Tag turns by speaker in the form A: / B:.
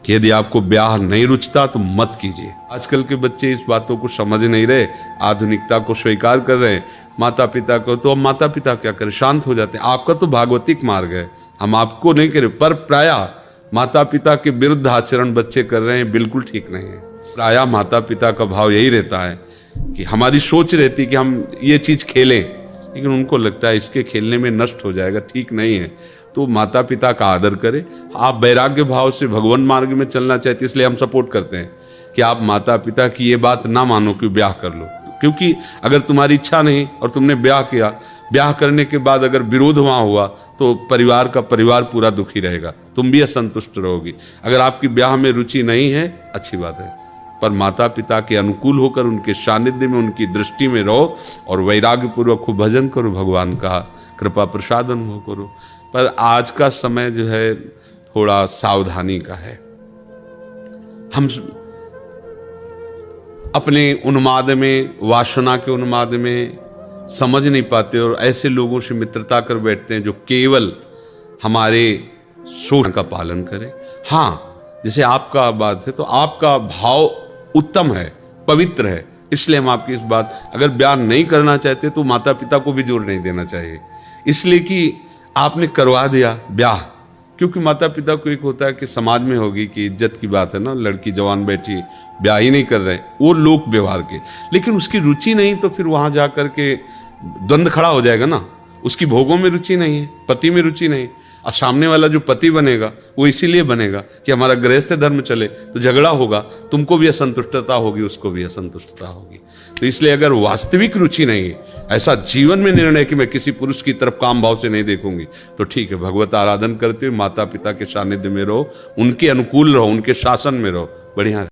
A: कि यदि आपको ब्याह नहीं रुचता तो मत कीजिए। आजकल के बच्चे इस बातों को समझ नहीं रहे, आधुनिकता को स्वीकार कर रहे हैं। माता पिता को तो, अब माता पिता क्या करें, शांत हो जाते हैं। आपका तो भागवतिक मार्ग है, हम आपको नहीं करें, पर प्रायः माता पिता के विरुद्ध आचरण बच्चे कर रहे हैं, बिल्कुल ठीक नहीं है। प्रायः माता पिता का भाव यही रहता है कि हमारी सोच रहती है कि हम ये चीज़ खेलें, लेकिन उनको लगता है इसके खेलने में नष्ट हो जाएगा, ठीक नहीं है। तो माता पिता का आदर करें। आप वैराग्य भाव से भगवान मार्ग में चलना चाहते, इसलिए हम सपोर्ट करते हैं कि आप माता पिता की ये बात ना मानो कि ब्याह कर लो, क्योंकि अगर तुम्हारी इच्छा नहीं और तुमने ब्याह किया, ब्याह करने के बाद अगर विरोध वहाँ हुआ तो परिवार पूरा दुखी रहेगा, तुम भी असंतुष्ट रहोगी। अगर आपकी ब्याह में रुचि नहीं है, अच्छी बात है, पर माता पिता के अनुकूल होकर उनके सानिध्य में, उनकी दृष्टि में रहो और वैराग्य पूर्वक खूब भजन करो, भगवान का कृपा प्रसाद अनुभव करो। पर आज का समय जो है थोड़ा सावधानी का है। हम अपने उन्माद में, वासना के उन्माद में समझ नहीं पाते और ऐसे लोगों से मित्रता कर बैठते हैं जो केवल हमारे सोच का पालन करें। हाँ, जैसे आपका बात है तो आपका भाव उत्तम है, पवित्र है, इसलिए हम आपकी इस बात, अगर ब्याह नहीं करना चाहते तो माता पिता को भी जोर नहीं देना चाहिए, इसलिए कि आपने करवा दिया ब्याह। क्योंकि माता पिता को एक होता है कि समाज में होगी कि इज्जत की बात है ना, लड़की जवान बैठी ब्याह ही नहीं कर रहे, वो लोक व्यवहार के, लेकिन उसकी रुचि नहीं तो फिर वहाँ जा कर के द्वंद्व खड़ा हो जाएगा ना। उसकी भोगों में रुचि नहीं है, पति में रुचि नहीं, और सामने वाला जो पति बनेगा वो इसीलिए बनेगा कि हमारा गृहस्थ धर्म चले, तो झगड़ा होगा, तुमको भी असंतुष्टता होगी, उसको भी असंतुष्टता होगी। तो इसलिए अगर वास्तविक रुचि नहीं है, ऐसा जीवन में निर्णय कि मैं किसी पुरुष की तरफ काम भाव से नहीं देखूंगी, तो ठीक है, भगवत आराधन करते हुए माता पिता के सानिध्य में रहो, उनके अनुकूल रहो, उनके शासन में रहो, बढ़िया।